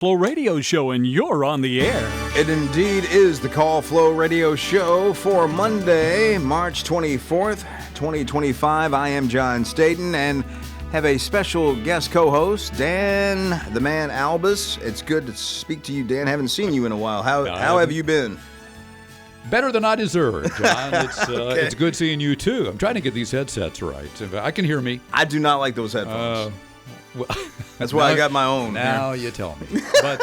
Flow Radio Show, and you're on the air. It indeed is the Call Flow Radio Show for Monday, March 24th, 2025. I am John Staten and have a special guest co-host, Dan, the man Albus. It's good to speak to you, Dan. Haven't seen you in a while. How have you been? Better than I deserve, John. It's good seeing you, too. I'm trying to get these headsets right. I can hear me. I do not like those headphones. That's why I got my own. Now you tell me. But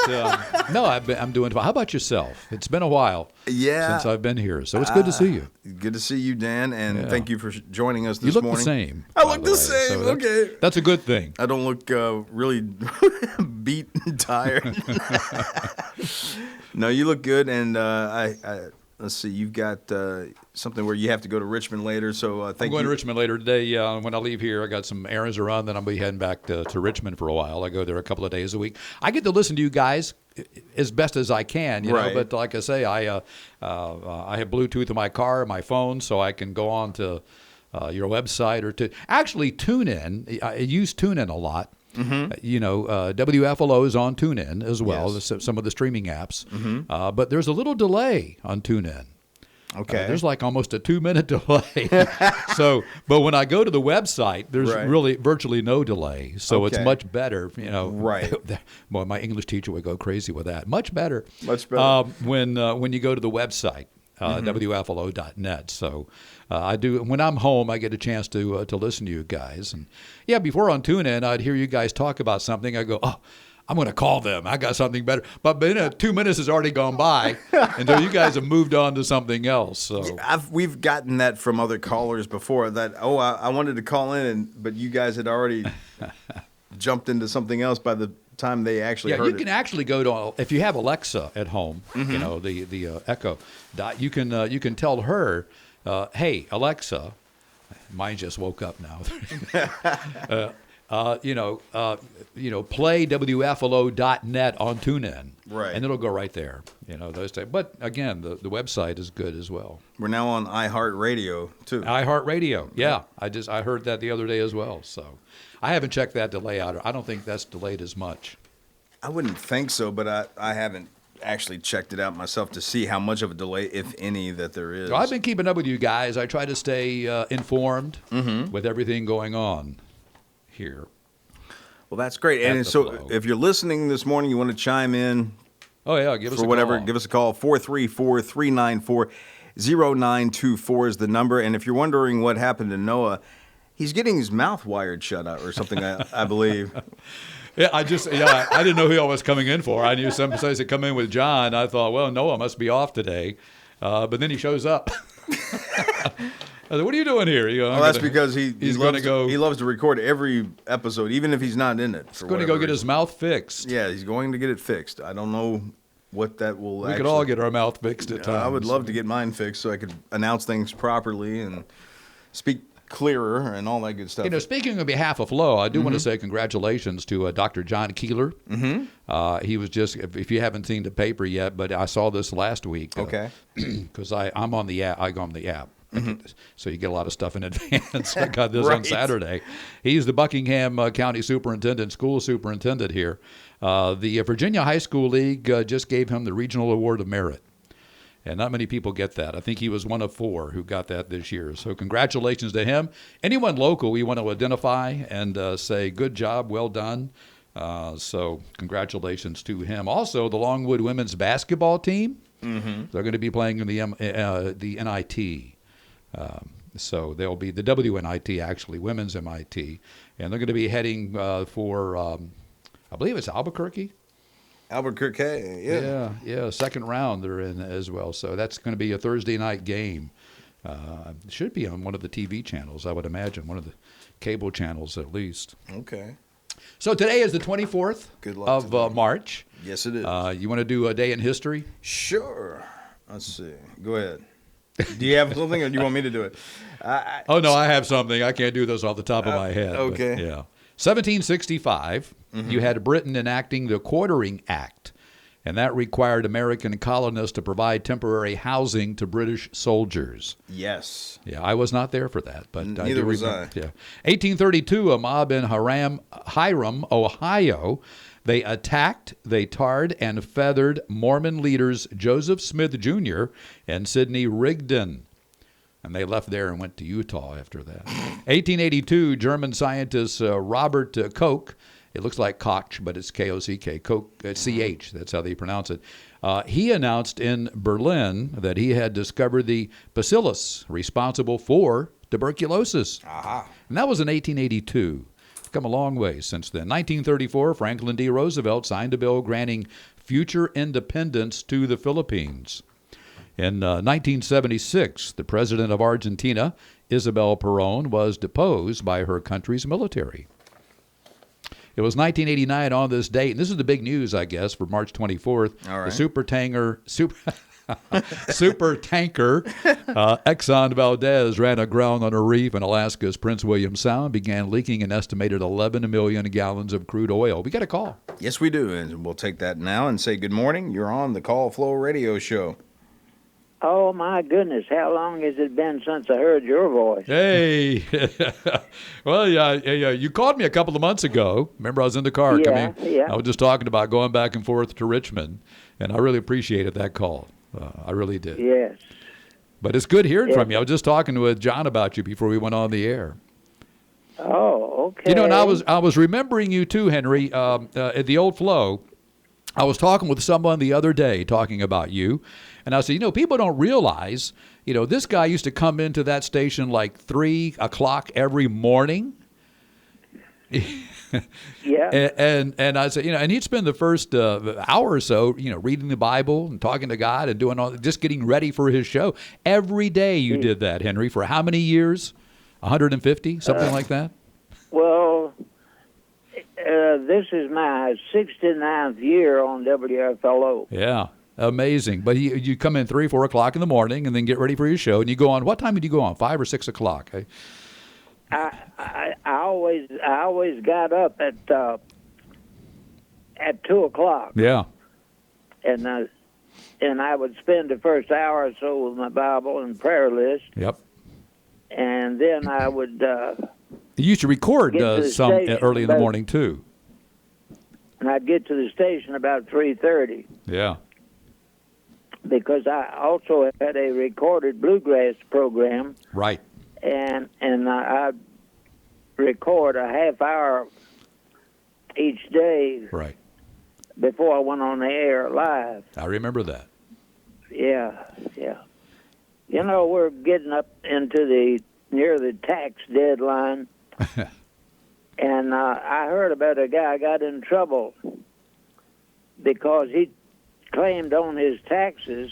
no, I'm doing fine. How about yourself? It's been a while since I've been here, so it's good to see you. Good to see you, Dan, and thank you for joining us this morning. You look the same. I look the same. So okay. That's a good thing. I don't look really beat and tired. No, you look good, and let's see, you've got something where you have to go to Richmond later, so thank you. I'm going to Richmond later today. When I leave here, I got some errands to run, then I'll be heading back to Richmond for a while. I go there a couple of days a week. I get to listen to you guys as best as I can, you know, but like I say, I have Bluetooth in my car, my phone, so I can go on to your website or to actually TuneIn. I use TuneIn a lot. Mm-hmm. You know, WFLO is on TuneIn as well, some of the streaming apps. Mm-hmm. But there's a little delay on TuneIn. Okay. There's like almost a 2-minute delay. But when I go to the website, there's really virtually no delay. So it's much better, you know. Right. Boy, my English teacher would go crazy with that. Much better. Much better. When you go to the website. WFLO.net. So I do. When I'm home, I get a chance to listen to you guys. And yeah, before on TuneIn, I'd hear you guys talk about something. I go, oh, I'm going to call them. I got something better. But 2 minutes has already gone by until you guys have moved on to something else. So we've gotten that from other callers before. That I wanted to call in, but you guys had already jumped into something else by the time they actually heard it. You can actually go to, if you have Alexa at home, you know, the Echo dot, you can tell her, hey, Alexa, mine just woke up now. Play WFLO.net on TuneIn. Right. And it'll go right there. You know, those types. But again, the website is good as well. We're now on iHeartRadio too. iHeartRadio. Yeah. I heard that the other day as well. So I haven't checked that delay out. I don't think that's delayed as much. I wouldn't think so, but I haven't actually checked it out myself to see how much of a delay, if any, that there is. So I've been keeping up with you guys. I try to stay informed with everything going on here. Well, that's great. And so if you're listening this morning, you want to chime in. Oh, yeah, give us a call. Give us a call. 434-394-0924 is the number. And if you're wondering what happened to Noah, he's getting his mouth wired shut or something, I believe. Yeah, I didn't know who I was coming in for. I knew some says to come in with John. I thought, well, Noah must be off today. But then he shows up. I said, what are you doing here? That's because he loves to record every episode, even if he's not in it. He's going to go get his mouth fixed. Yeah, he's going to get it fixed. I don't know what that will We could all get our mouth fixed at times. I would love to get mine fixed so I could announce things properly and speak clearer and all that good stuff. You know, speaking on behalf of Flo, I do want to say congratulations to Dr. John Keeler. He was just, if you haven't seen the paper yet, but I saw this last week. Okay. Because I'm on the app. I go on the app. So you get a lot of stuff in advance. I got this on Saturday. He's the Buckingham County Superintendent, school superintendent here. The Virginia High School League just gave him the Regional Award of Merit. And not many people get that. I think he was one of 4 who got that this year. So congratulations to him. Anyone local we want to identify and say, good job, well done. So congratulations to him. Also, the Longwood women's basketball team, they're going to be playing in the NIT. So they'll be the WNIT, actually, women's MIT. And they're going to be heading for, I believe it's Albuquerque. Albuquerque, yeah. Second round they're in as well. So that's going to be a Thursday night game. It should be on one of the TV channels, I would imagine, one of the cable channels at least. Okay. So today is the 24th of March. Yes, it is. You want to do a day in history? Sure. Let's see. Go ahead. Do you have something, or do you want me to do it? No, I have something. I can't do this off the top of my head. Okay. But, yeah. 1765, you had Britain enacting the Quartering Act, and that required American colonists to provide temporary housing to British soldiers. Yes. Yeah, I was not there for that, but neither was I. Yeah. 1832, a mob in Hiram, Ohio. They attacked, they tarred, and feathered Mormon leaders Joseph Smith Jr. and Sidney Rigdon. And they left there and went to Utah after that. 1882, German scientist Robert Koch, it looks like Koch, but it's K-O-C-K, Koch, C-H, that's how they pronounce it. He announced in Berlin that he had discovered the bacillus responsible for tuberculosis. Aha. And that was in 1882. Come a long way since then. 1934, Franklin D. Roosevelt signed a bill granting future independence to the Philippines. In 1976, the president of Argentina, Isabel Perón, was deposed by her country's military. It was 1989 on this date, and this is the big news, I guess, for March 24th. All right. The super tanker Exxon Valdez ran aground on a reef in Alaska's Prince William Sound, began leaking an estimated 11 million gallons of crude oil. We got a call. Yes, we do, and we'll take that now and say good morning. You're on the Call Flow Radio Show. Oh, my goodness. How long has it been since I heard your voice? Hey. Well, yeah, you called me a couple of months ago. Remember, I was in the car coming. Yeah. I was just talking about going back and forth to Richmond, and I really appreciated that call. I really did. Yes. But it's good hearing from you. I was just talking with John about you before we went on the air. Oh, okay. You know, and I was remembering you too, Henry, at the old Flow. I was talking with someone the other day talking about you, and I said, people don't realize, this guy used to come into that station like 3 o'clock every morning. Yeah. And I said, and he'd spend the first hour or so, reading the Bible and talking to God and doing just getting ready for his show. Every day you did that, Henry, for how many years? 150, something like that? Well, this is my 69th year on WFLO. Yeah, amazing. But you come in 3, 4 o'clock in the morning and then get ready for your show, and you go on. What time did you go on? 5 or 6 o'clock? Eh? I always got up at 2 o'clock. Yeah. And I would spend the first hour or so with my Bible and prayer list. Yep. And then I would. You used to record some early in the morning too. And I'd get to the station about 3:30. Yeah. Because I also had a recorded bluegrass program. Right. And I'd record a half hour each day. Right. Before I went on the air live. I remember that. Yeah. We're getting up into near the tax deadline. And I heard about a guy got in trouble because he claimed on his taxes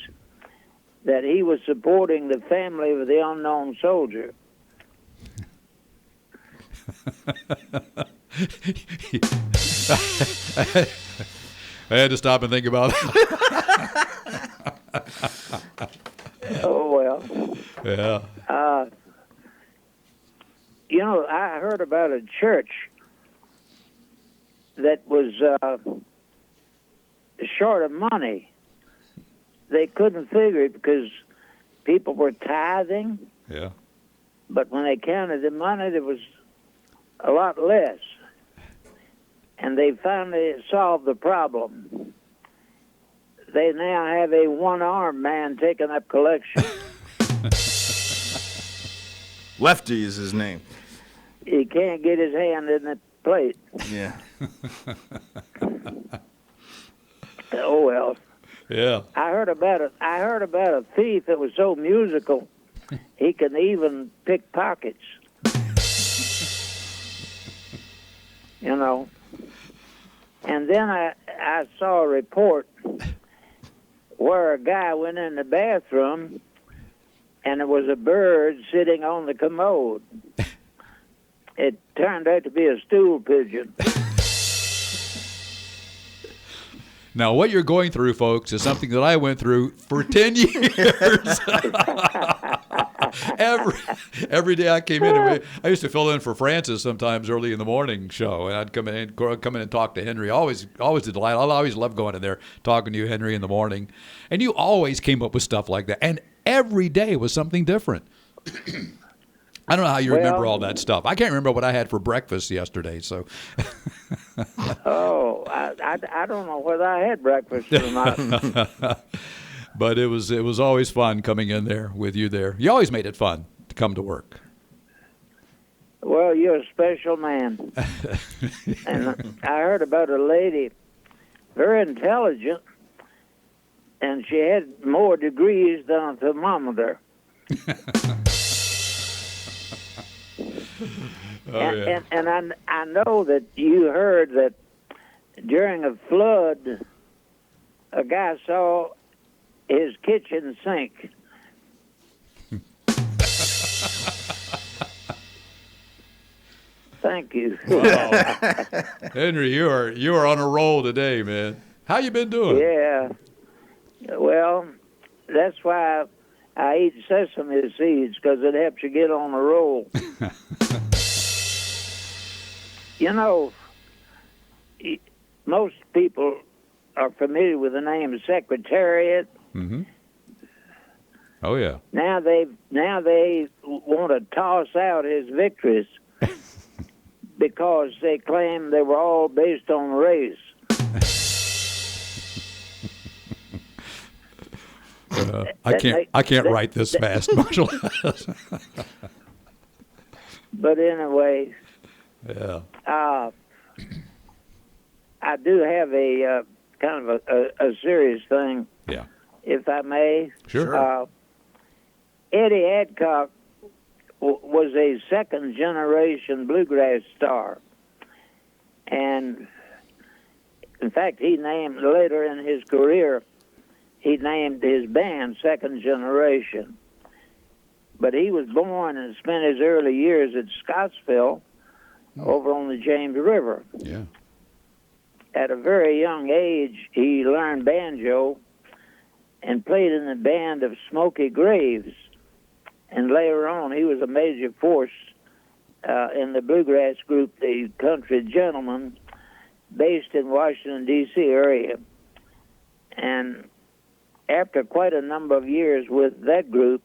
that he was supporting the family of the unknown soldier. I had to stop and think about it. Oh, well. Yeah. I heard about a church that was short of money. They couldn't figure it because people were tithing. Yeah. But when they counted the money, there was a lot less. And they finally solved the problem. They now have a one-armed man taking up collection. Lefty is his name. He can't get his hand in the plate. Yeah. Oh, well. Yeah. I heard about a thief that was so musical he could even pick pockets. And then I saw a report where a guy went in the bathroom and there was a bird sitting on the commode. It turned out to be a stool pigeon. Now, what you're going through, folks, is something that I went through for 10 years. Every day I came in, I used to fill in for Francis sometimes early in the morning show, and I'd come in and talk to Henry. Always a delight. I always loved going in there, talking to you, Henry, in the morning. And you always came up with stuff like that. And every day was something different. I don't know how you remember all that stuff. I can't remember what I had for breakfast yesterday, so... Oh, I don't know whether I had breakfast or not. But it was always fun coming in there with you there. You always made it fun to come to work. Well, you're a special man. And I heard about a lady, very intelligent, and she had more degrees than a thermometer. And I know that you heard that during a flood, a guy saw his kitchen sink. Thank you. Wow. Henry, you are on a roll today, man. How you been doing? Yeah. Well, that's why I eat sesame seeds, because it helps you get on a roll. You know, most people are familiar with the name Secretariat. Mm-hmm. Oh yeah. Now they want to toss out his victories because they claim they were all based on race. I can't write this fast, Marshall. But anyway, yeah. I do have a kind of a serious thing, Yeah. if I may. Sure. Eddie Adcock was a second-generation bluegrass star. And, in fact, he named, later in his career, he named his band Second Generation. But he was born and spent his early years at Scottsville over on the James River. Yeah. At a very young age, he learned banjo and played in the band of Smokey Graves. And later on, he was a major force in the bluegrass group, the Country Gentlemen, based in Washington, D.C. area. And after quite a number of years with that group,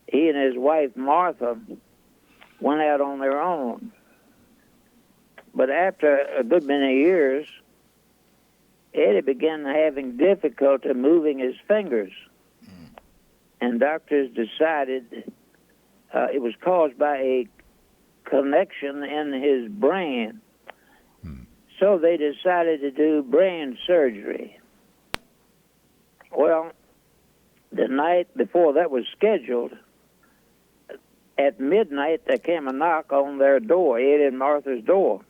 he and his wife, Martha, went out on their own. But after a good many years, Eddie began having difficulty moving his fingers. And doctors decided it was caused by a connection in his brain. So they decided to do brain surgery. Well, the night before that was scheduled, at midnight there came a knock on their door, Eddie and Martha's door.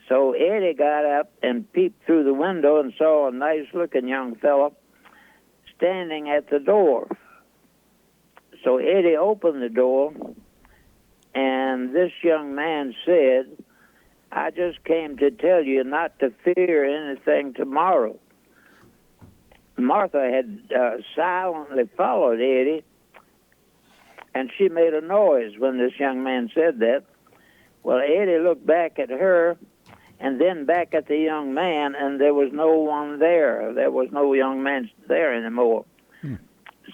So Eddie got up and peeped through the window and saw a nice-looking young fellow standing at the door. So Eddie opened the door, and this young man said, "I just came to tell you not to fear anything tomorrow." Martha had silently followed Eddie, and she made a noise when this young man said that. Well, Eddie looked back at her and then back at the young man, and there was no one there. There was no young man there anymore.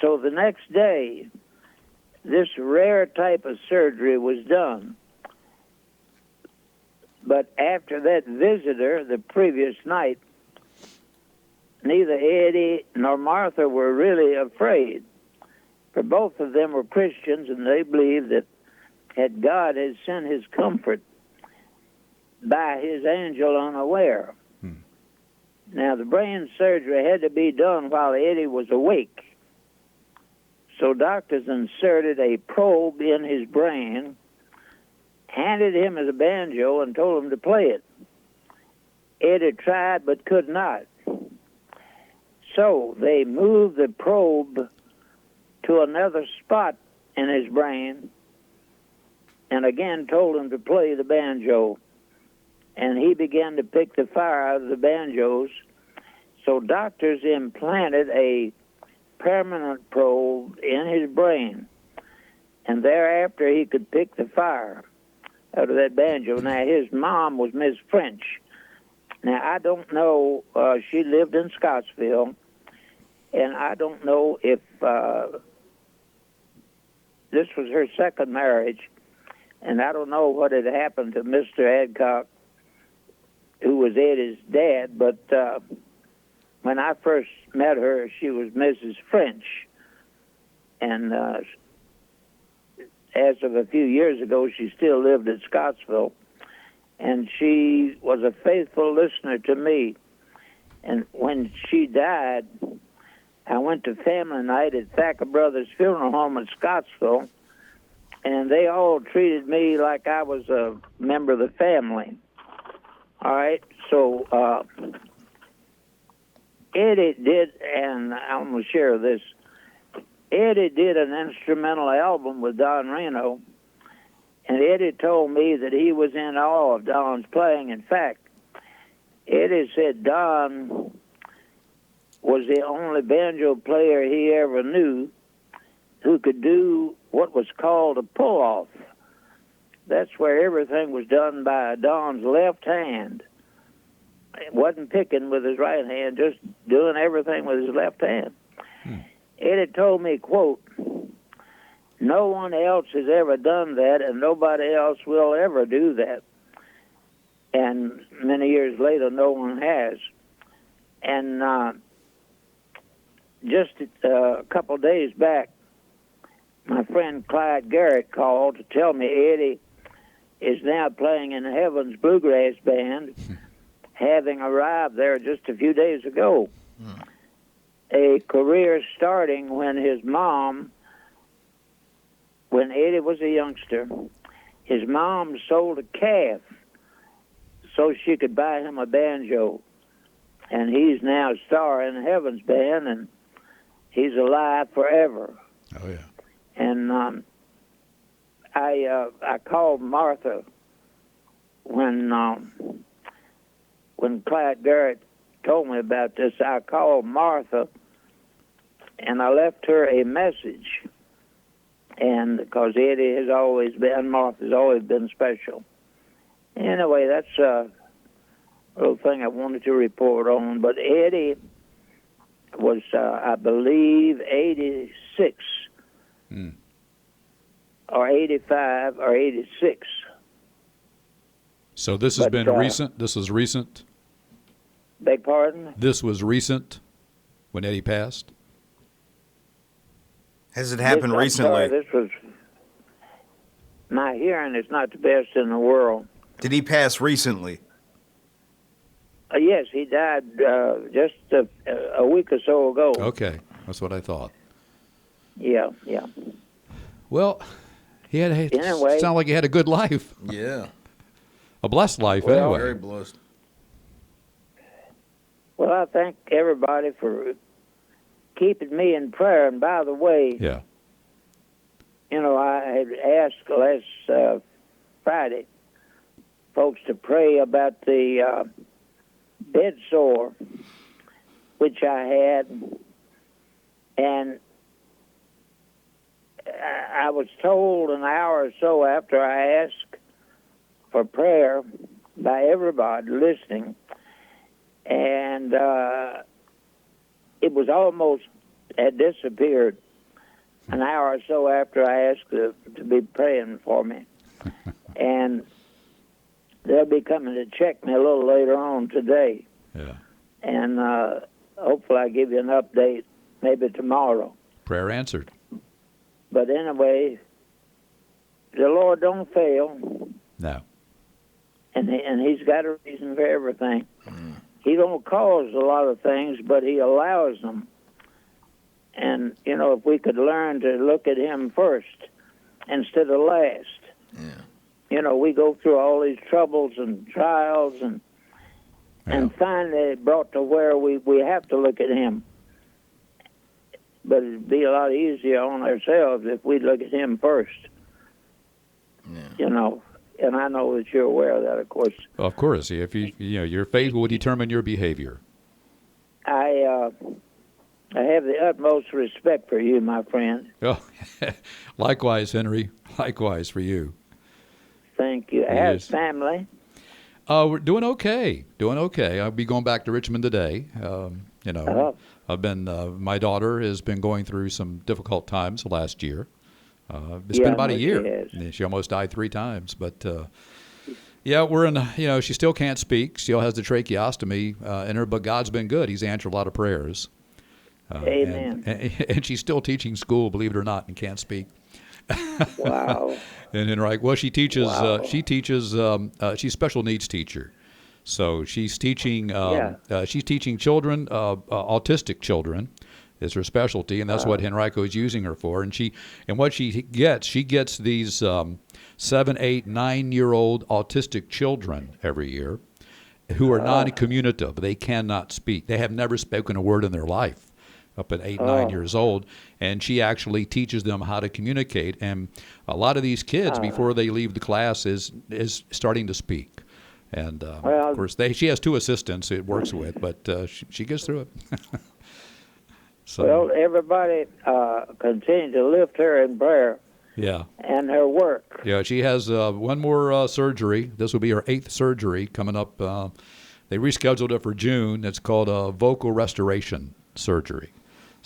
So the next day, this rare type of surgery was done. But after that visitor the previous night, neither Eddie nor Martha were really afraid, for both of them were Christians, and they believed that God had sent his comfort by his angel unaware. Now, the brain surgery had to be done while Eddie was awake. So doctors inserted a probe in his brain, handed him his banjo, and told him to play it. Eddie tried but could not. So they moved the probe to another spot in his brain and again told him to play the banjo. And he began to pick the fire out of the banjos. So doctors implanted a permanent probe in his brain, and thereafter he could pick the fire out of that banjo. Now, his mom was Miss French. Now, I don't know, she lived in Scottsville, and I don't know if this was her second marriage, and I don't know what had happened to Mr. Adcock who was Eddie's dad, but when I first met her, she was Mrs. French. And as of a few years ago, she still lived at Scottsville. And she was a faithful listener to me. And when she died, I went to family night at Thacker Brothers Funeral Home in Scottsville, and they all treated me like I was a member of the family. All right, so Eddie did, and I'm going to share this. Eddie did an instrumental album with Don Reno, and Eddie told me that he was in awe of Don's playing. In fact, Eddie said Don was the only banjo player he ever knew who could do what was called a pull-off. That's where everything was done by Don's left hand. It wasn't picking with his right hand, just doing everything with his left hand. Eddie told me, quote, "No one else has ever done that, and nobody else will ever do that." And many years later, no one has. And just a couple days back, my friend Clyde Garrett called to tell me Eddie is now playing in Heaven's Bluegrass Band, having arrived there just a few days ago. A career starting when his mom, when Eddie was a youngster, his mom sold a calf so she could buy him a banjo. And he's now a star in Heaven's Band, and he's alive forever. Oh, yeah. And I called Martha when Clyde Garrett told me about this. I called Martha, and I left her a message. And because Eddie has always been, Martha's always been special. Anyway, that's a little thing I wanted to report on. But Eddie was, I believe, 86 or 85 or 86. So this has been recent? This was recent? Beg pardon? This was recent when Eddie passed? Has it happened recently? This was, my hearing is not the best in the world. Did he pass recently? Yes, he died just a week or so ago. Okay, that's what I thought. Yeah. Well, he had Anyway. sounded like he had a good life. Yeah. A blessed life, Well, anyway. Very blessed. Well, I thank everybody for keeping me in prayer. And by the way, Yeah. I had asked last Friday folks to pray about the bed sore, which I had, and I was told an hour or so after I asked for prayer by everybody listening, and it was almost had disappeared an hour or so after I asked to be praying for me. And they'll be coming to check me a little later on today. Yeah. And hopefully I'll give you an update maybe tomorrow. Prayer answered. But anyway, the Lord don't fail. No. And he's got a reason for everything. He don't cause a lot of things, but he allows them. And, if we could learn to look at him first instead of last. We go through all these troubles and trials and finally brought to where we have to look at him. But it'd be a lot easier on ourselves if we look at him first. And I know that you're aware of that, of course. Of course, if your faith will determine your behavior. I have the utmost respect for you, my friend. Oh, likewise, Henry. Likewise for you. Thank you. How's family? We're doing okay. I'll be going back to Richmond today. I've been. My daughter has been going through some difficult times last year. It's been about a year. She almost died 3 times, but Yeah, we're in. She still can't speak. Still has the tracheostomy in her, but God's been good. He's answered a lot of prayers. Amen. And she's still teaching school, believe it or not, and can't speak. Wow. And like, well, she teaches. Wow. She's special needs teacher, so she's teaching. Yeah. She's teaching children, autistic children, is her specialty, and that's what Henrico is using her for. And what she gets these 7, 8, 9-year-old autistic children every year, who are non-communicative. They cannot speak. They have never spoken a word in their life. Up at 8, 9 years old, and she actually teaches them how to communicate. And a lot of these kids, before they leave the class, is starting to speak. And of course, she has 2 assistants it works with, but she gets through it. So, well, everybody continue to lift her in prayer. Yeah. And her work. Yeah, she has one more surgery. This will be her 8th surgery coming up. They rescheduled it for June. It's called a vocal restoration surgery.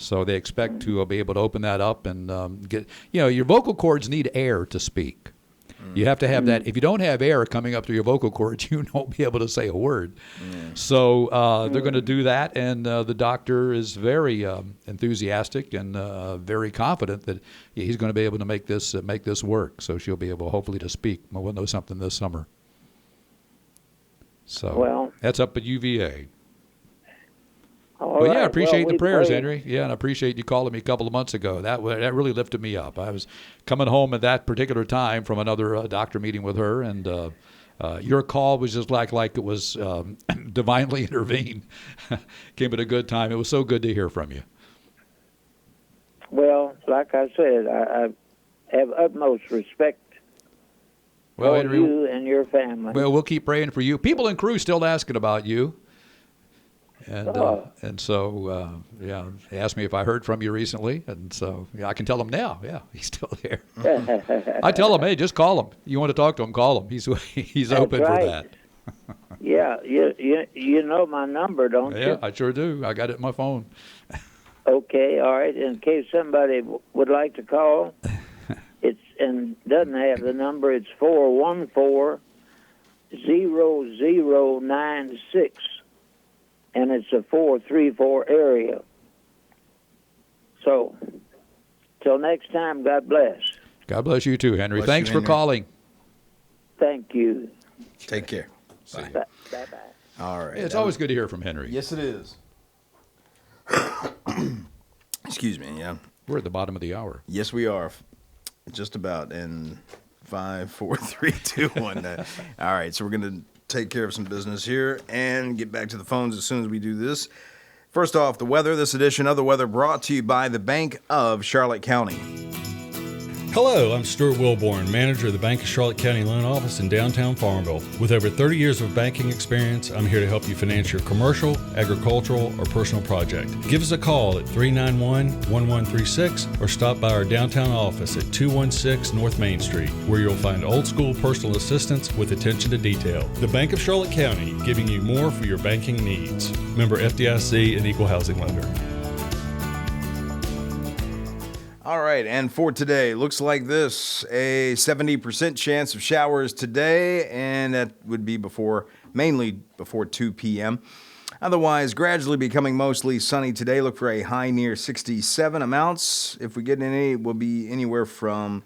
So they expect to be able to open that up and get, your vocal cords need air to speak. You have to have that. If you don't have air coming up through your vocal cords, you won't be able to say a word. So they're going to do that, and the doctor is very enthusiastic and very confident that he's going to be able to make this work. So she'll be able, hopefully, to speak. We'll know something this summer. So that's up at UVA. Well, I appreciate the prayers, Henry. Yeah, and I appreciate you calling me a couple of months ago. That really lifted me up. I was coming home at that particular time from another doctor meeting with her, and your call was just like it was divinely intervened. Came at a good time. It was so good to hear from you. Well, like I said, I have utmost respect for Henry, you and your family. Well, we'll keep praying for you. People in crew still asking about you. And so, they asked me if I heard from you recently, and so I can tell them now. Yeah, he's still there. I tell them, hey, just call him. You want to talk to him, call him. He's open for that. Yeah, you know my number, don't you? Yeah, I sure do. I got it in my phone. Okay, all right. In case somebody would like to call, and doesn't have the number, it's 414-0096. And it's a 434 area. So, till next time, God bless. God bless you too, Henry. Thanks for calling. Thank you. Take care. Bye. Bye-bye. All right. It's always good to hear from Henry. Yes, it is. Excuse me, yeah. We're at the bottom of the hour. Yes, we are. Just about in 5, 4, 3, 2, 1. All right, so we're going to take care of some business here and get back to the phones as soon as we do this. First off, the weather. This edition of the weather brought to you by the Bank of Charlotte County. Hello, I'm Stuart Wilborn, manager of the Bank of Charlotte County Loan Office in downtown Farmville. With over 30 years of banking experience, I'm here to help you finance your commercial, agricultural, or personal project. Give us a call at 391-1136 or stop by our downtown office at 216 North Main Street, where you'll find old school personal assistance with attention to detail. The Bank of Charlotte County, giving you more for your banking needs. Member FDIC and Equal Housing Lender. All right, and for today, looks like this, a 70% chance of showers today, and that would be mainly before 2 p.m. Otherwise, gradually becoming mostly sunny today. Look for a high near 67 amounts. If we get any, it will be anywhere from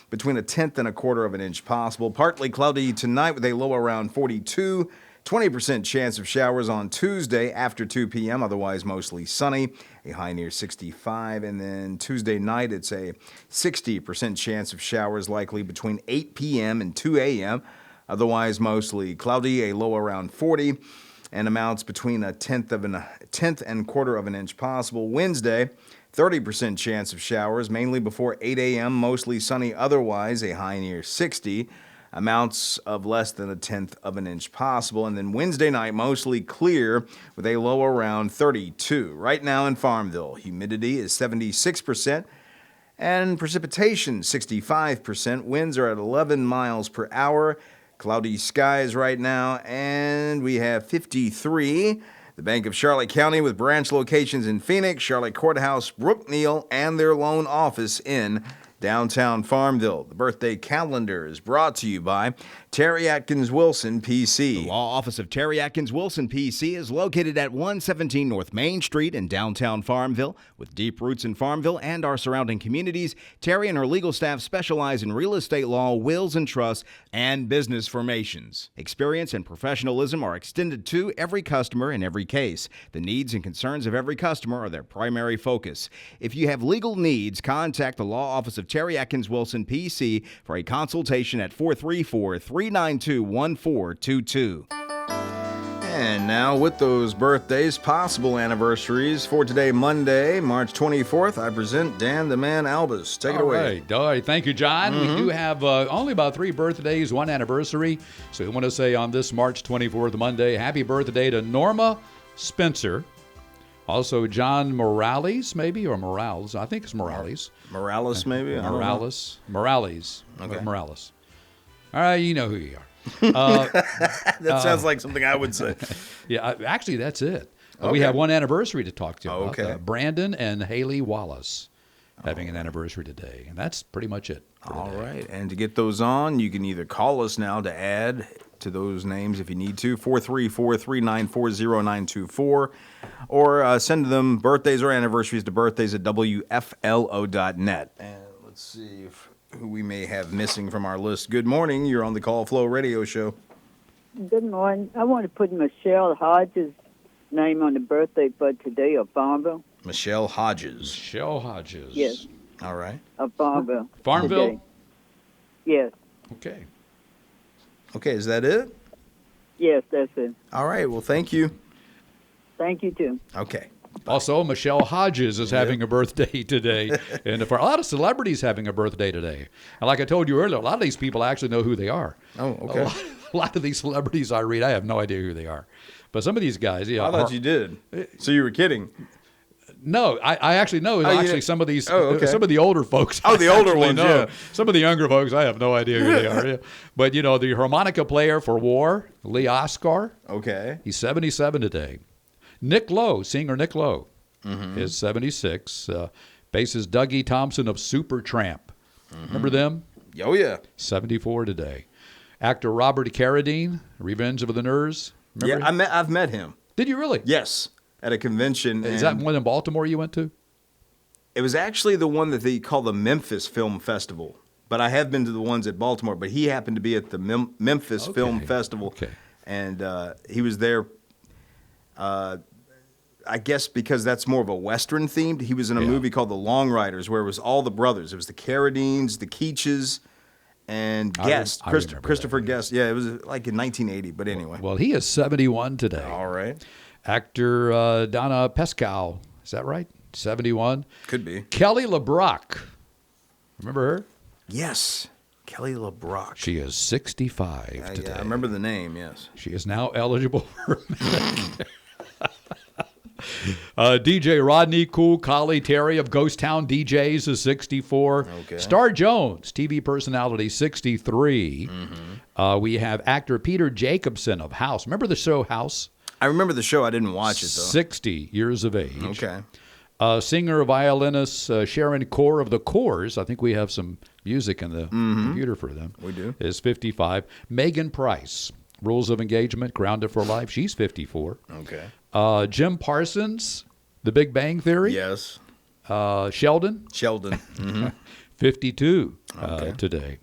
between 1/10 and 1/4 of an inch possible. Partly cloudy tonight with a low around 42. 20% chance of showers on Tuesday after 2 p.m., otherwise mostly sunny, a high near 65. And then Tuesday night, it's a 60% chance of showers likely between 8 p.m. and 2 a.m., otherwise mostly cloudy, a low around 40, and amounts between 1/10 and 1/4 of an inch possible. Wednesday, 30% chance of showers, mainly before 8 a.m., mostly sunny, otherwise a high near 60. Amounts of less than 1/10 of an inch possible. And then Wednesday night, mostly clear with a low around 32. Right now in Farmville, humidity is 76% and precipitation 65%. Winds are at 11 miles per hour. Cloudy skies right now, and we have 53. The Bank of Charlotte County with branch locations in Phoenix, Charlotte Courthouse, Brookneal, and their loan office in downtown Farmville. The birthday calendar is brought to you by Terry Atkins Wilson, PC. The law office of Terry Atkins Wilson, PC, is located at 117 North Main Street in downtown Farmville. With deep roots in Farmville and our surrounding communities, Terry and her legal staff specialize in real estate law, wills and trusts, and business formations. Experience and professionalism are extended to every customer in every case. The needs and concerns of every customer are their primary focus. If you have legal needs, contact the law office of Terry Atkins Wilson, PC, for a consultation at 434-392-1422. And now, with those birthdays, possible anniversaries for today, Monday, March 24th, I present Dan the Man Albus. Take it away. All right. Thank you, John. We do have only about 3 birthdays, 1 anniversary. So we want to say on this March 24th, Monday, happy birthday to Norma Spencer. Also, John Morales, maybe, or Morales. I think it's Morales. Morales, maybe? Morales. Okay. Morales. All right, you know who you are. That sounds like something I would say. Yeah, actually, that's it. Okay. We have 1 anniversary to talk to you about. Okay. Brandon and Haley Wallace having an anniversary today. And that's pretty much it. All right. And to get those on, you can either call us now to add to those names if you need to, 434-394-0924, or send them birthdays or anniversaries to birthdays@WFLO.net. And let's see who we may have missing from our list. Good morning. You're on the Call Flow Radio Show. Good morning. I want to put Michelle Hodges' name on the birthday for today of Farmville. Michelle Hodges. Michelle Hodges. Yes. All right. Of Farmville. Farmville? Today. Yes. Okay. Okay, is that it? Yes, that's it. All right. Well, thank you. Thank you, too. Okay. Also, Michelle Hodges is having a birthday today. And for a lot of celebrities having a birthday today. And like I told you earlier, a lot of these people actually know who they are. Oh, okay. A lot of these celebrities I read, I have no idea who they are. But some of these guys, yeah. I thought you did. So you were kidding. No, I actually know. Actually, some of these, some of the older folks. Oh, the older ones, know. yeah. Some of the younger folks, I have no idea who they are. Yeah. But, you know, the harmonica player for War, Lee Oscar. Okay. He's 77 today. Nick Lowe, singer Nick Lowe, is 76. Bassist Dougie Thompson of Supertramp. Remember them? Oh, yeah. 74 today. Actor Robert Carradine, Revenge of the Nerds. Remember him? I've met him. Did you really? Yes, at a convention. Is that one in Baltimore you went to? It was actually the one that they call the Memphis Film Festival. But I have been to the ones at Baltimore. But he happened to be at the Memphis Film Festival. Okay. And he was there, I guess because that's more of a Western themed. He was in a movie called The Long Riders, where it was all the brothers. It was the Carradines, the Keaches, and Guest. Christopher Guest. Yeah, it was like in 1980. But anyway. Well, he is 71 today. All right. Actor Donna Pescow. Is that right? 71. Could be. Kelly LeBrock. Remember her? Yes. Kelly LeBrock. She is 65 today. Yeah, I remember the name, yes. She is now eligible for Medicare. DJ Rodney Cool Collie Terry of Ghost Town DJs is 64. Okay. Star Jones, TV personality, 63. We have actor Peter Jacobson of House. Remember the show House? I remember the show. I didn't watch it, though. 60 years of age. Okay. Singer, violinist Sharon Core of the Cores. I think we have some music in the computer for them. We do. Is 55. Megan Price, Rules of Engagement, Grounded for Life. She's 54. Okay. Jim Parsons, The Big Bang Theory. Yes. Sheldon. 52 Okay. today.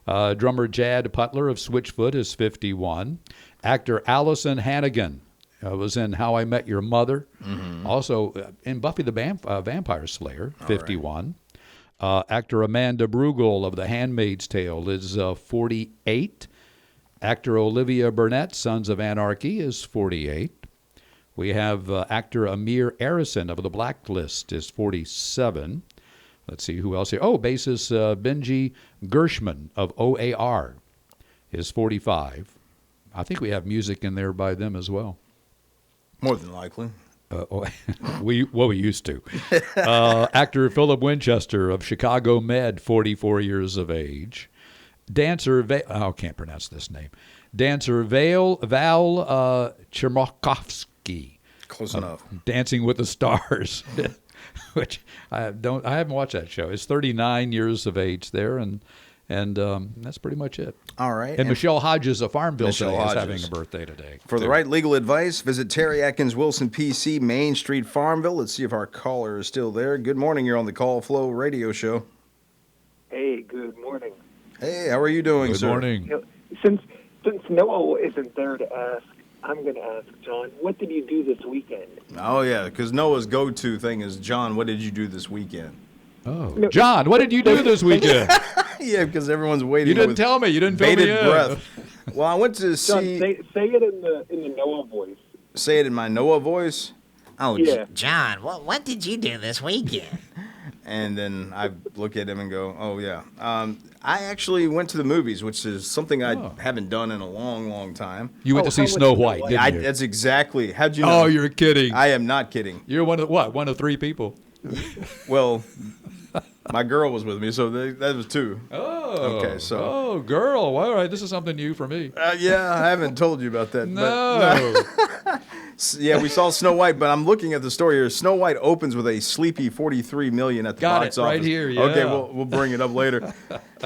Drummer Jad Putler of Switchfoot is 51. Actor Allison Hannigan was in How I Met Your Mother. Also in Buffy the Vampire Slayer, 51. Actor Amanda Brugel of The Handmaid's Tale is 48. Actor Olivia Burnett, Sons of Anarchy, is 48. We have actor Amir Arison of The Blacklist is 47. Let's see who else here. Oh, bassist Benji Gershman of OAR is 45. I think we have music in there by them as well. More than likely. We used to. Actor Philip Winchester of Chicago Med, 44 years of age. Dancer, I can't pronounce this name. Dancer Val Chermakovsky. Close enough. Dancing with the Stars, which I haven't watched that show. He's 39 years of age there, and And that's pretty much it. All right. And Michelle Hodges of Farmville Michelle today is Hodges. having a birthday today. For the right legal advice, visit Terry Atkins Wilson PC, Main Street, Farmville. Let's see if our caller is still there. Good morning. You're on the Call Flow Radio Show. Hey, good morning. Hey, how are you doing, Good sir? morning. Since Noah isn't there to ask, I'm going to ask John, what did you do this weekend? Oh, yeah, because Noah's go-to thing is, John, what did you do this weekend? Oh, John, what did you do this weekend? Yeah, because everyone's waiting You didn't with tell me. You didn't fill me bated in. breath. Well, I went to John, see... say it in the Noah voice. Say it in my Noah voice? Oh, Yeah. John, what did you do this weekend? And then I look at him and go, oh, yeah. I actually went to the movies, which is something I haven't done in a long, long time. You went to see Snow White, didn't you? That's exactly. How'd you know? Oh, you're kidding. I am not kidding. You're one of 3 people. Well, my girl was with me, so that was 2. Oh. Okay, so. Oh, girl. All right. This is something new for me. Yeah, I haven't told you about that. No. But, yeah, we saw Snow White, but I'm looking at the story here. Snow White opens with a sleepy $43 million at the Got box it, office. right here, yeah. Okay, we'll bring it up later.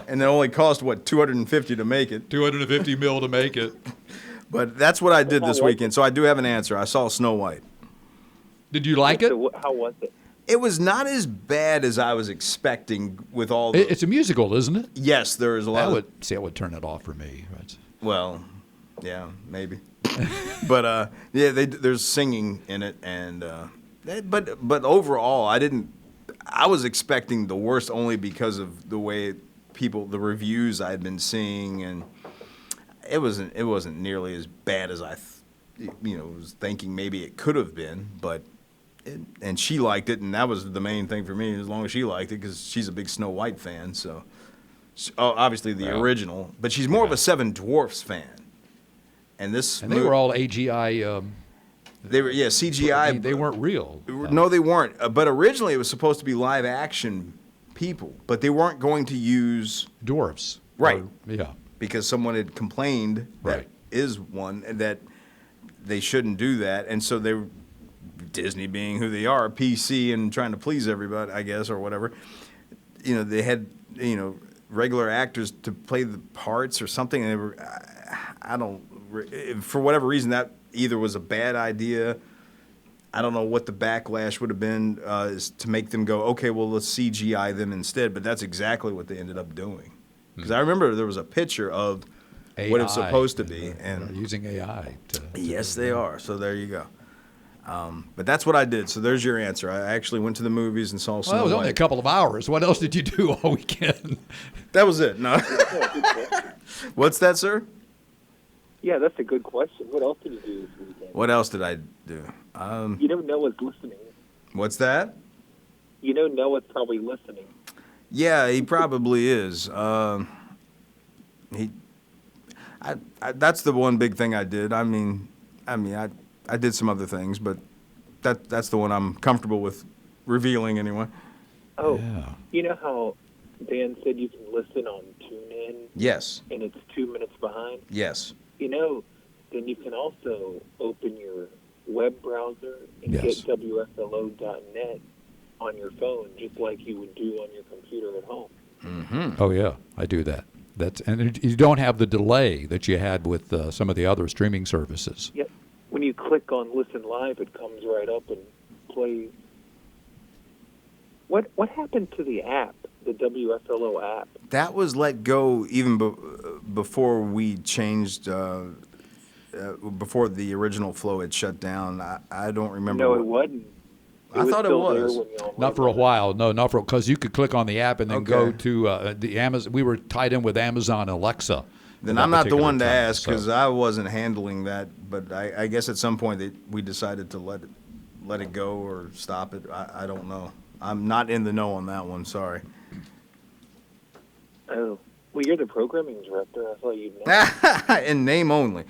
And it only cost, what, $250 to make it. $250 million to make it. But that's what I did this weekend, so I do have an answer. I saw Snow White. Did you like it? So how was it? It was not as bad as I was expecting with all the... It's a musical, isn't it? Yes, there is a lot That would turn it off for me. Well, yeah, maybe. But yeah, there's singing in it, and but overall, I was expecting the worst only because of the way the reviews I'd been seeing, and it wasn't nearly as bad as I was thinking maybe it could have been, but. And she liked it, and that was the main thing for me, as long as she liked it, because she's a big Snow White fan, so obviously the original, but she's more of a Seven Dwarfs fan. And they were all AGI. They were CGI. They weren't real. No, they weren't. But originally it was supposed to be live action people, but they weren't going to use dwarfs. Right. Yeah. Because someone had complained that is one that they shouldn't do that, and so they. Disney being who they are, PC and trying to please everybody, I guess, or whatever. They had, regular actors to play the parts or something. And they were, for whatever reason, that either was a bad idea. I don't know what the backlash would have been is to make them go, okay, well, let's CGI them instead. But that's exactly what they ended up doing. Because I remember there was a picture of AI, what it's supposed to be. And they're using AI. Yes, they are. So there you go. But that's what I did. So there's your answer. I actually went to the movies and saw Snow Well, it was White. only a couple of hours. What else did you do all weekend? That was it. No. What's that, sir? Yeah, that's a good question. What else did you do this weekend? What else did I do? Noah's listening. What's that? Noah's probably listening. Yeah, he probably is. That's the one big thing I did. I did some other things, but that's the one I'm comfortable with revealing anyway. Oh, yeah. You know how Dan said you can listen on TuneIn? Yes. And it's 2 minutes behind? Yes. Then you can also open your web browser and get WFLO.net on your phone, just like you would do on your computer at home. Mm-hmm. Oh, yeah, I do that. And you don't have the delay that you had with some of the other streaming services. Yep. When you click on Listen Live, it comes right up and plays. What happened to the app, the WFLO app? That was let go even before we changed, before the original flow had shut down. I don't remember. No, it wasn't. I thought it was. Not for a while. No, not for because you could click on the app and then go to the Amazon. We were tied in with Amazon Alexa. Then I'm not the one to ask because I wasn't handling that. But I guess at some point we decided to let it go or stop it. I don't know. I'm not in the know on that one. Sorry. Oh, well, you're the programming director. I thought you'd know. In name only.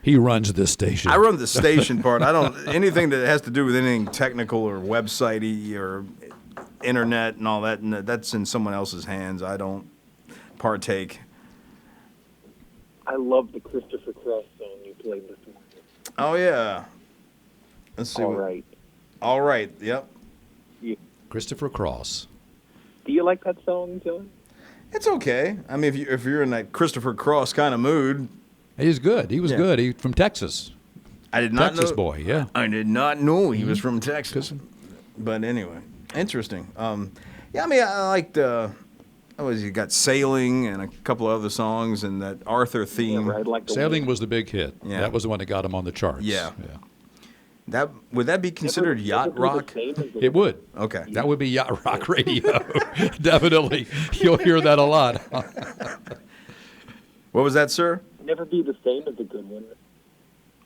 He runs this station. I run the station part. I don't anything that has to do with anything technical or website-y or internet and all that. And that's in someone else's hands. I don't partake. I love the Christopher Cross song you played this morning. Oh yeah. Let's see. All right. All right. Yep. Christopher Cross. Do you like that song, John? It's okay. I mean, if you're in that Christopher Cross kind of mood. He's good. He was good. He's from Texas. I did not Texas know. boy, yeah. I did not know he was from Texas. But anyway, interesting. Yeah, I mean, I liked. You got Sailing and a couple of other songs and that Arthur theme. Yeah, right, Sailing was the big hit. Yeah. That was the one that got him on the charts. Yeah. Would that be considered yacht rock? It would. Okay. That would be yacht rock radio. Definitely. You'll hear that a lot. What was that, sir? Never Be the Same is a good one.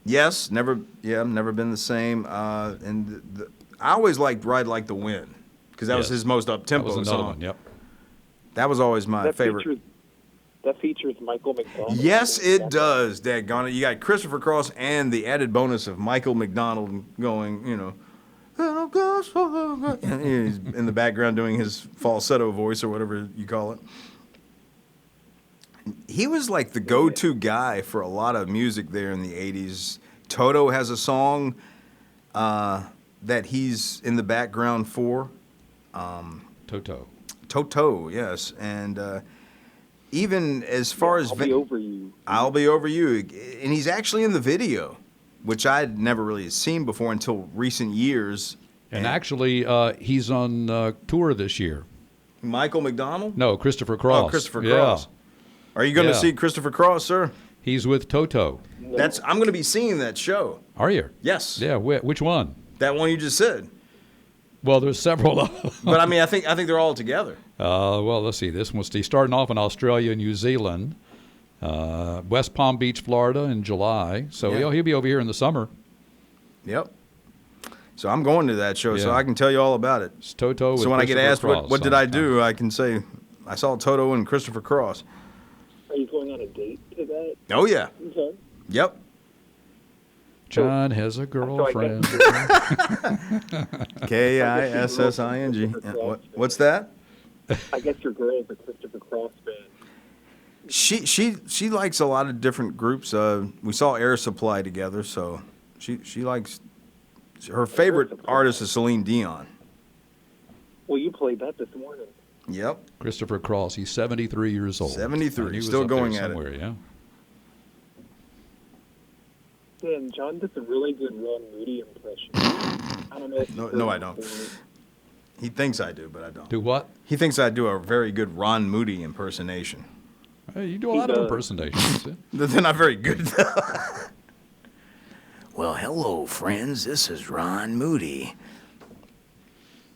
Yes, never been the same. And I always liked Ride Like the Wind because that was his most up-tempo that was song. another one, yep. That was always my favorite. That features Michael McDonald. Yes, it does, daggone it. You got Christopher Cross and the added bonus of Michael McDonald going, and he's in the background doing his falsetto voice or whatever you call it. He was like the go-to guy for a lot of music there in the 80s. Toto has a song that he's in the background for. Toto, yes. And even as far as... I'll Be Over You. I'll Be Over You. And he's actually in the video, which I'd never really seen before until recent years. And actually, he's on tour this year. Michael McDonald? No, Christopher Cross. Oh, Christopher Cross. Are you going to see Christopher Cross, sir? He's with Toto. I'm going to be seeing that show. Are you? Yes. Yeah, which one? That one you just said. Well, there's several of them. But I mean, I think they're all together. Well, let's see. This one's starting off in Australia, New Zealand, West Palm Beach, Florida in July. So he'll be over here in the summer. Yep. So I'm going to that show, so I can tell you all about it. It's Toto. So when I get asked what did I do, I can say I saw Toto and Christopher Cross. Are you going on a date to that? Oh yeah. Okay. Yep. John has a girlfriend. K-I-S-S-I-N-G. What's that? I guess your girl is a Christopher Cross fan. She likes a lot of different groups. We saw Air Supply together, so she likes. Her favorite artist is Celine Dion. Well, you played that this morning. Yep. Christopher Cross. He's 73 years old. 73. Still going at it. Yeah. Dan, John does a really good Ron Moody impression. I don't know if No, I don't. He thinks I do, but I don't. Do what? He thinks I do a very good Ron Moody impersonation. Hey, you do a lot of impersonations. They're not very good, though. Well, hello, friends. This is Ron Moody.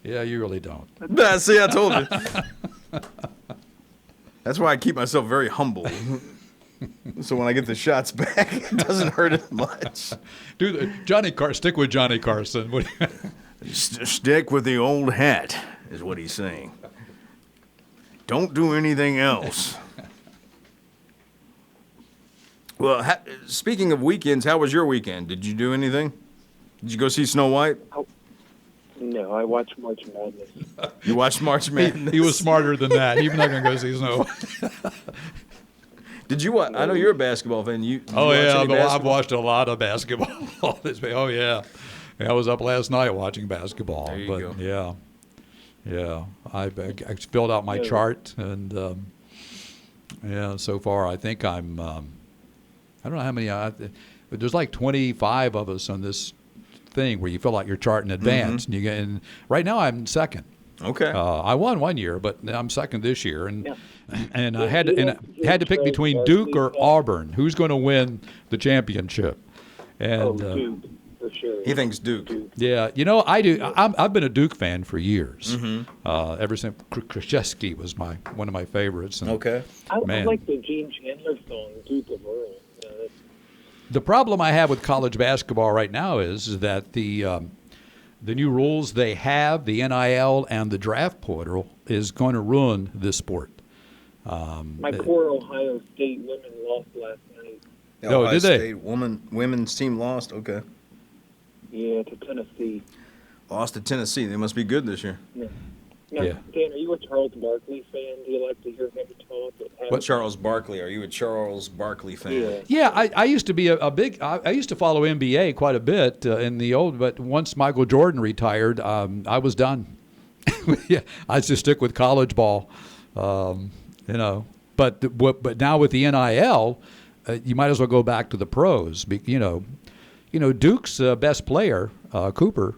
Yeah, you really don't. See, I told you. That's why I keep myself very humble. So when I get the shots back, it doesn't hurt as much. Stick with Johnny Carson. Stick with the old hat, is what he's saying. Don't do anything else. Well, speaking of weekends, how was your weekend? Did you do anything? Did you go see Snow White? No, I watched March Madness. You watched March Madness? He was smarter than that. He's not going to go see Snow White. Did you watch? I know you're a basketball fan. I've watched a lot of basketball. Oh, yeah. I was up last night watching basketball. There you go. Yeah. I filled out my chart, and so far I think I'm. I don't know how many. There's like 25 of us on this thing where you fill out your chart in advance, and right now I'm second. Okay. I won one year, but I'm second this year, and I had to pick between Duke or Auburn. Who's going to win the championship? And Duke, for sure. He thinks Duke. Yeah, I do. I've been a Duke fan for years. Ever since Krzyzewski was one of my favorites. And, okay. I like the Gene Chandler song, Duke of Earl. The problem I have with college basketball right now is that the new rules they have, the NIL and the draft portal, is going to ruin this sport. My poor Ohio State women lost last night. Ohio did they? State women's team lost? Okay. Yeah, to Tennessee. Lost to Tennessee. They must be good this year. Yeah. Now, Dan, are you a Charles Barkley fan? Do you like to hear him talk? What Charles Barkley? Are you a Charles Barkley fan? Yeah, I used to be I used to follow NBA quite a bit in the old, but once Michael Jordan retired, I was done. Yeah, I just stick with college ball. You know, but now with the NIL, you might as well go back to the pros. Duke's best player, Cooper,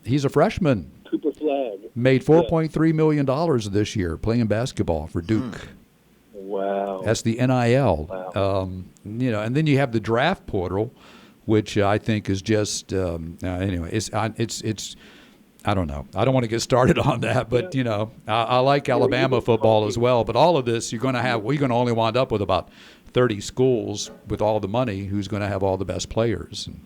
he's a freshman. Cooper Flag made $4.3 million this year playing basketball for Duke. Wow. That's the NIL. Wow. And then you have the draft portal, which I think is just anyway. It's I don't know. I don't want to get started on that, but I like Alabama football as well. But all of this, we're going to only wind up with about 30 schools with all the money. Who's going to have all the best players? And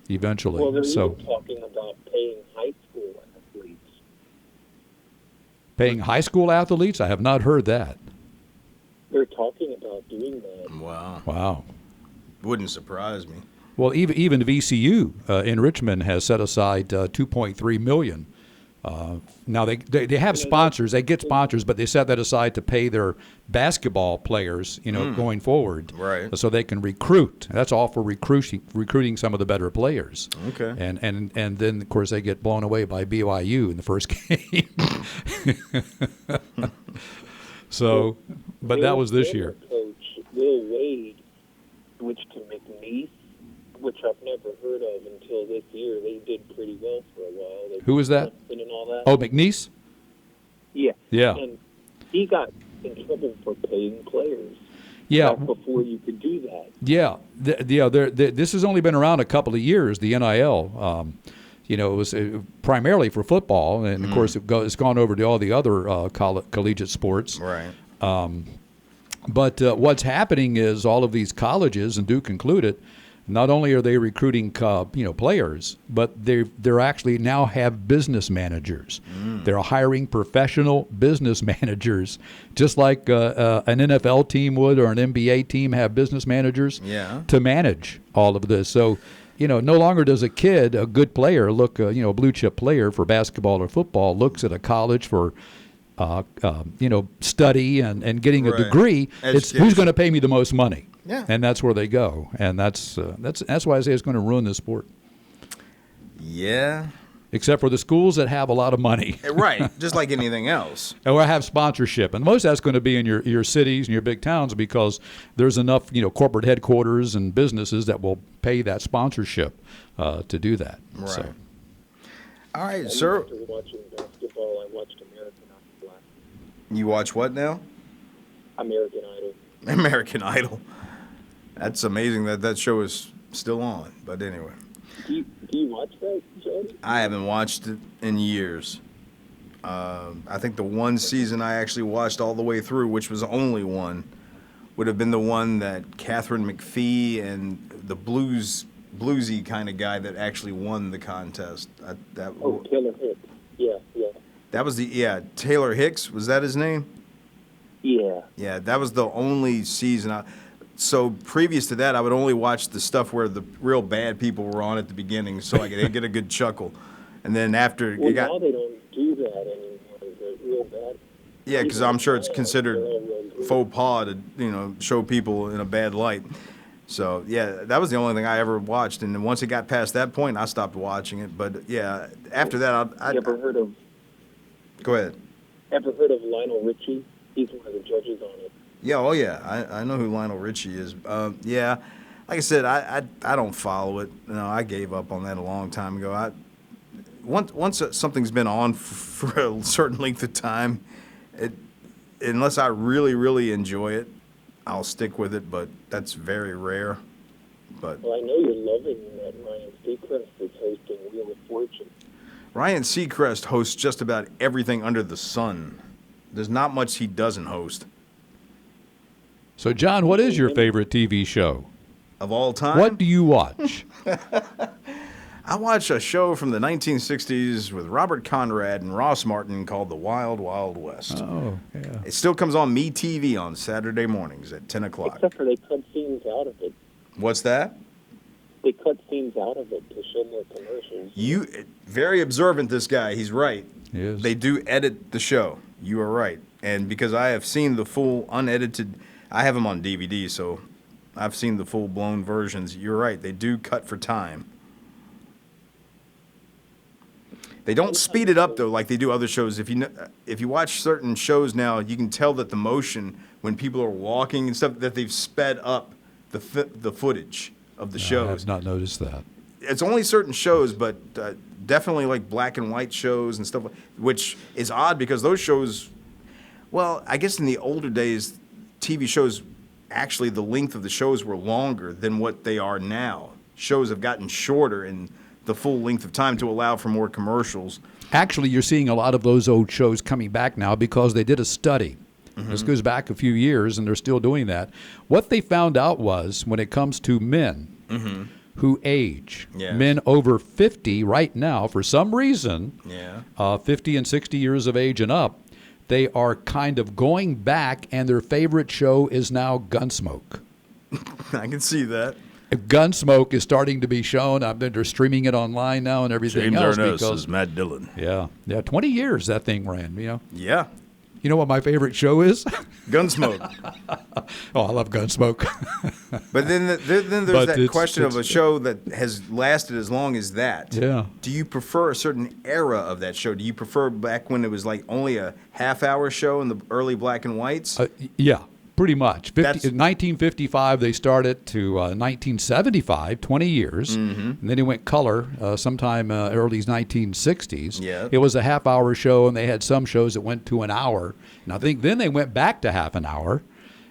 eventually, well, they're even talking about paying high school athletes. Paying high school athletes? I have not heard that. They're talking about doing that. Wow. Wouldn't surprise me. Well, even VCU in Richmond has set aside $2.3 million. Now they have sponsors. They get sponsors, but they set that aside to pay their basketball players, going forward, right? So they can recruit. That's all for recruiting some of the better players. Okay. And then of course they get blown away by BYU in the first game. So, but that was this year. Coach Will Wade switched to McNeese, which I've never heard of until this year. They did pretty well for a while. Who was that? And all that. Oh, McNeese? Yeah. Yeah. And he got in trouble for paying players. Yeah. Back before you could do that. Yeah. This has only been around a couple of years, the NIL. It was primarily for football, and of course it's gone over to all the other collegiate sports. Right. But what's happening is all of these colleges, and Duke included, not only are they recruiting players, but they're actually now have business managers. They're hiring professional business managers, just like an NFL team would or an NBA team have business managers to manage all of this. So, no longer does a good player, look, a blue chip player for basketball or football, looks at a college for study and getting a degree. It's who's going to pay me the most money. Yeah. And that's where they go. And that's why I say it's going to ruin this sport. Yeah. Except for the schools that have a lot of money. Right. Just like anything else. Or have sponsorship. And most of that's going to be in your cities and your big towns because there's enough, corporate headquarters and businesses that will pay that sponsorship to do that. Right. So. All right, sir. After watching basketball, I watched American Idol. You watch what now? American Idol. American Idol. That's amazing that show is still on. But anyway. Do you watch that, Jody? I haven't watched it in years. I think the one season I actually watched all the way through, which was only one, would have been the one that Catherine McPhee and the bluesy kind of guy that actually won the contest. Taylor Hicks. Yeah. That was Taylor Hicks. Was that his name? Yeah. Yeah, that was the only season. So previous to that, I would only watch the stuff where the real bad people were on at the beginning, so I could get a good chuckle. And then after now they don't do that anymore. The real bad. Yeah, because I'm sure it's considered faux pas to show people in a bad light. So yeah, that was the only thing I ever watched. And then once it got past that point, I stopped watching it. But yeah, after that, You ever heard of? Go ahead. Ever heard of Lionel Richie? He's one of the judges on it. Yeah, oh yeah, I know who Lionel Richie is. Yeah, like I said, I don't follow it. I gave up on that a long time ago. Once something's been on for a certain length of time, unless I really, really enjoy it, I'll stick with it. But that's very rare. But well, I know you're loving that Ryan Seacrest is hosting Wheel of Fortune. Ryan Seacrest hosts just about everything under the sun. There's not much he doesn't host. So, John, what is your favorite TV show? Of all time? What do you watch? I watch a show from the 1960s with Robert Conrad and Ross Martin called The Wild Wild West. Oh, yeah. It still comes on MeTV on Saturday mornings at 10 o'clock. Except for they cut scenes out of it. What's that? They cut scenes out of it to show more commercials. Very observant, this guy. He's right. He is. They do edit the show. You are right. And because I have seen the full unedited, I have them on DVD, so I've seen the full-blown versions. You're right. They do cut for time. They don't speed it up though, like they do other shows. If you watch certain shows now, you can tell that the motion when people are walking and stuff that they've sped up the footage of the shows. I have not noticed that. It's only certain shows, but definitely like black and white shows and stuff, which is odd because those shows. Well, I guess in the older days, TV shows actually the length of the shows were longer than what they are now. Shows have gotten shorter in the full length of time to allow for more commercials. Actually, you're seeing a lot of those old shows coming back now because they did a study. This goes back a few years, and they're still doing that. What they found out was when it comes to men who age, men over 50 right now, for some reason, 50 and 60 years of age and up, they are kind of going back, and their favorite show is now Gunsmoke. I can see that. Gunsmoke is starting to be shown. They're streaming it online now and everything else. James Arness is Matt Dillon. Yeah, 20 years that thing ran, Yeah. You know what my favorite show is? Gunsmoke. Oh, I love Gunsmoke. But then there's that question of a show that has lasted as long as that. Yeah. Do you prefer a certain era of that show? Do you prefer back when it was like only a half-hour show in the early black and whites? Yeah, pretty much. 1955 they started to 1975, 20 years. And then it went color sometime early 1960s. Yeah. It was a half-hour show, and they had some shows that went to an hour. And I think then they went back to half an hour.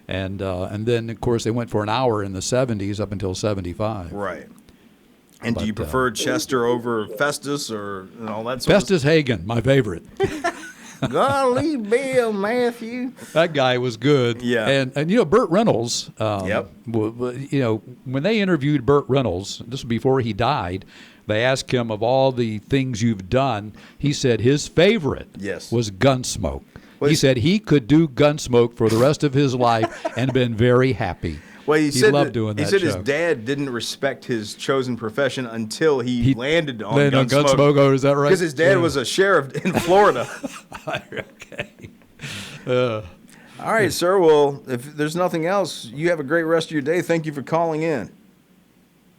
And then, of course, they went for an hour in the 70s up until 75. Right. And do you prefer Chester over Festus or all that sort Festus Hagen, my favorite. Golly, Bill Matthew. That guy was good. Yeah. And Burt Reynolds, Yep. When they interviewed Burt Reynolds, this was before he died, they asked him of all the things you've done, he said his favorite was Gunsmoke. He said he could do Gunsmoke for the rest of his life and been very happy. Well, he said loved doing that He said show. his dad didn't respect his chosen profession until he landed on Gunsmoke. Gunsmoke. Oh, is that right? Because his dad was a sheriff in Florida. Okay. All right, sir. Well, if there's nothing else, you have a great rest of your day. Thank you for calling in.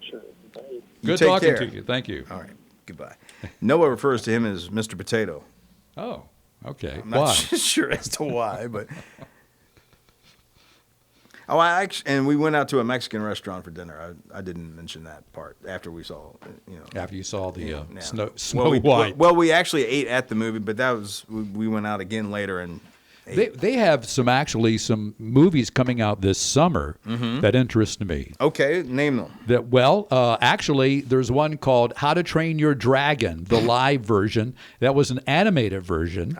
Sure. Bye. Good take talking care. to you. Thank you. All right. Goodbye. Noah refers to him as Mr. Potato. Oh, okay. I'm not Why? sure as to why, but... and we went out to a Mexican restaurant for dinner. I didn't mention that part after we saw, After you saw the yeah. Snow White. Well, we actually ate at the movie, but that was we went out again later and ate. They have some movies coming out this summer that interest me. Okay, name them. Actually, there's one called How to Train Your Dragon, the live version. That was an animated version.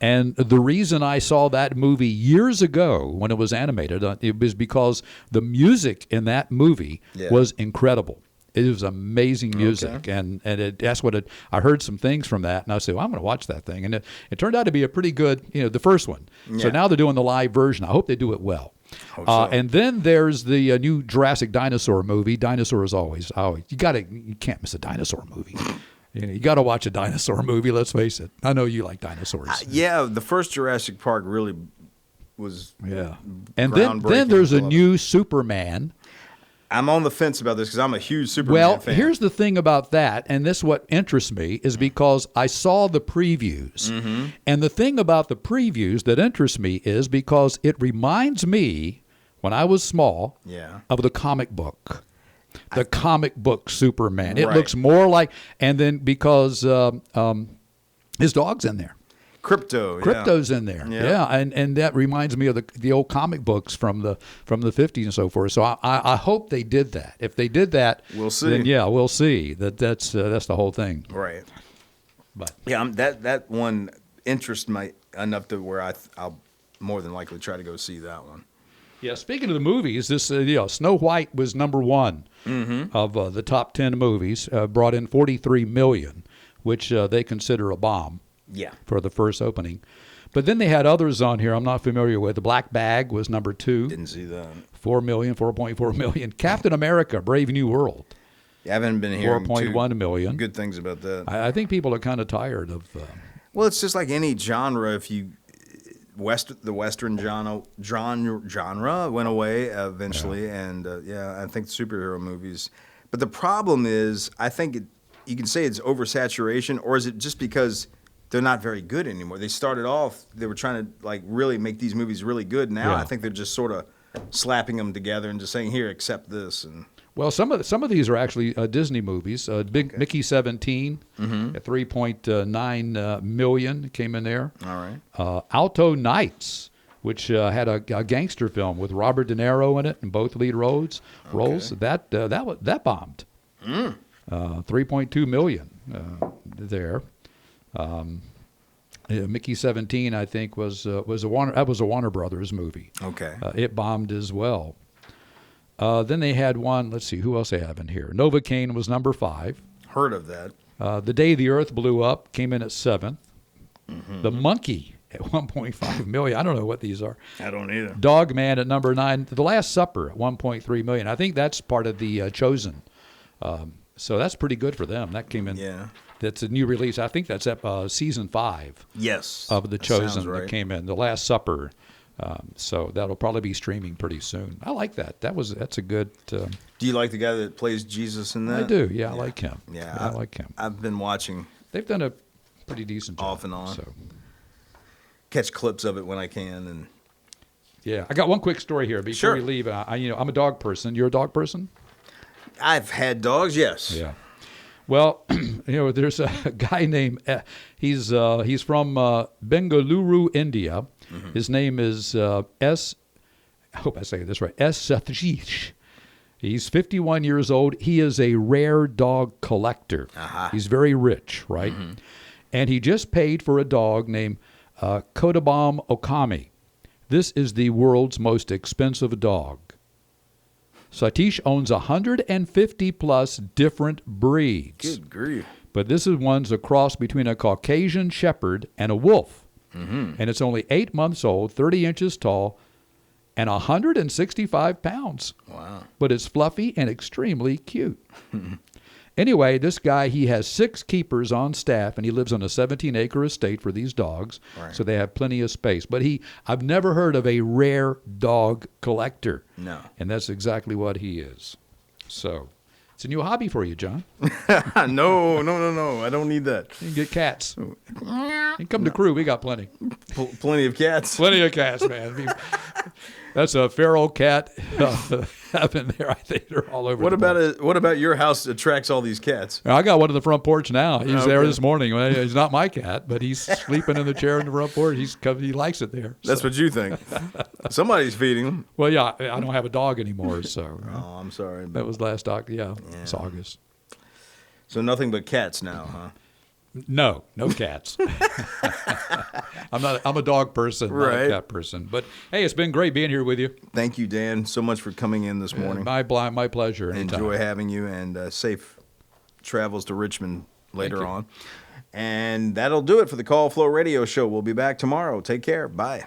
And the reason I saw that movie years ago when it was animated, it was because the music in that movie was incredible. It was amazing music, and that's what I heard some things from that, and I said, well, I'm going to watch that thing, and it turned out to be a pretty good, the first one. Yeah. So now they're doing the live version. I hope they do it well. And then there's the new Jurassic Dinosaur movie. Dinosaurs always you can't miss a dinosaur movie. You got to watch a dinosaur movie, let's face it. I know you like dinosaurs. The first Jurassic Park really was And then there's a new Superman. I'm on the fence about this because I'm a huge Superman fan. Well, here's the thing about that, and this what interests me, is because I saw the previews. And the thing about the previews that interests me is because it reminds me, when I was small, of the comic book. The comic book Superman. It looks more like, and then because his dog's in there. Crypto's in there. Yeah. And that reminds me of the old comic books from the 50s and so forth. So I hope they did that. If they did that, we'll see. Then we'll see. That's the whole thing. Right. But that one interests me enough to where I'll more than likely try to go see that one. Yeah, speaking of the movies, this Snow White was number one of the top 10 movies, brought in $43 million, which they consider a bomb for the first opening. But then they had others on here I'm not familiar with. The Black Bag was number 2. Didn't see that. 4.4 million. Captain America, Brave New World. I haven't been hearing 4.1 million. Good things about that. I think people are kind of tired of... well, it's just like any genre. If you... the Western genre went away eventually, and I think superhero movies. But the problem is, I think you can say it's oversaturation, or is it just because they're not very good anymore? They started off, they were trying to like really make these movies really good. Now I think they're just sort of slapping them together and just saying, here, accept this. And well, some of these are actually Disney movies. Mickey 17 at 3.9 million came in there. All right. Alto Nights, which had a gangster film with Robert De Niro in it in both lead roles. That bombed. 3.2 million there. Mickey 17, I think, was a Warner Brothers movie. Okay. It bombed as well. Then they had one. Let's see, who else they have in here. Novocaine was number 5. Heard of that. The Day the Earth Blew Up came in at 7th. The Monkey at 1.5 million. I don't know what these are. I don't either. Dog Man at number 9. The Last Supper at 1.3 million. I think that's part of the Chosen. So that's pretty good for them. That came in. Yeah. That's a new release. I think that's at season 5. Yes. Of The Chosen right. that came in. The Last Supper. So that'll probably be streaming pretty soon. I like that. That's a good. Do you like the guy that plays Jesus in that? I do. Yeah, I like him. Yeah, I like him. I've been watching. They've done a pretty decent job. Off and on. So. Catch clips of it when I can, and yeah, I got one quick story here before we leave. I'm a dog person. You're a dog person? I've had dogs. Yes. Yeah. Well, there's a guy named. He's from Bengaluru, India. Mm-hmm. His name is S. I hope I say this right. S. Sathish. He's 51 years old. He is a rare dog collector. Uh-huh. He's very rich, right? Mm-hmm. And he just paid for a dog named Kodabam Okami. This is the world's most expensive dog. Satish owns 150 plus different breeds. Good grief. But this one's a cross between a Caucasian Shepherd and a wolf. Mm-hmm. And it's only 8 months old, 30 inches tall, and 165 pounds. Wow. But it's fluffy and extremely cute. Anyway, this guy, he has 6 keepers on staff, and he lives on a 17-acre estate for these dogs, right. So they have plenty of space. But I've never heard of a rare dog collector. No. And that's exactly what he is. So it's a new hobby for you, John. No. I don't need that. You can get cats. You can come to Crew. We got plenty. Plenty of cats. Plenty of cats, man. That's a feral cat up in there. I think they're all over. What about your house attracts all these cats? I got one in the front porch now. He's there this morning. Well, he's not my cat, but he's sleeping in the chair in the front porch. He likes it there. That's what you think. Somebody's feeding him. Well, yeah, I don't have a dog anymore, so. Oh, I'm sorry. That was last August. Yeah, it's August. So nothing but cats now, huh? No cats. I'm a dog person, not a cat person. But hey, it's been great being here with you. Thank you, Dan, so much for coming in this morning. My pleasure. Anytime. Enjoy having you, and safe travels to Richmond later on. And that'll do it for the Call Flow Radio Show. We'll be back tomorrow. Take care. Bye.